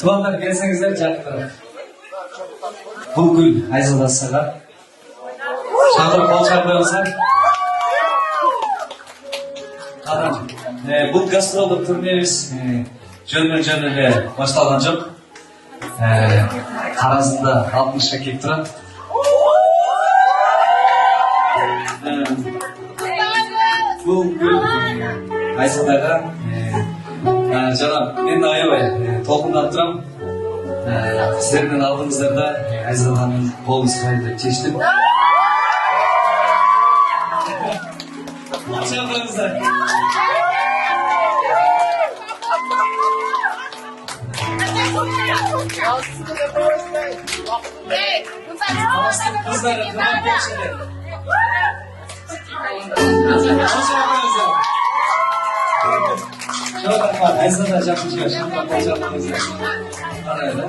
Tuğanlar gelsenize çaktırın. Bugün Ayzadası'na çadırı bol çarpıyorsak adam bu gastrolda turnemiz жөнүнө башталган жок. Таразында 60 келип турат. Бул Айзадага жана мен аябай толкундап турам. Сіздердің алдыңыздарда Айзаданың қолын сұрайды деп шештім. Шақырыңыздар. Қыздары, тұрған көшелер. Шақырыңыздар. Шақырыңыздар. Айзада жақын шығар. Шақырыңыздар. Қарайды.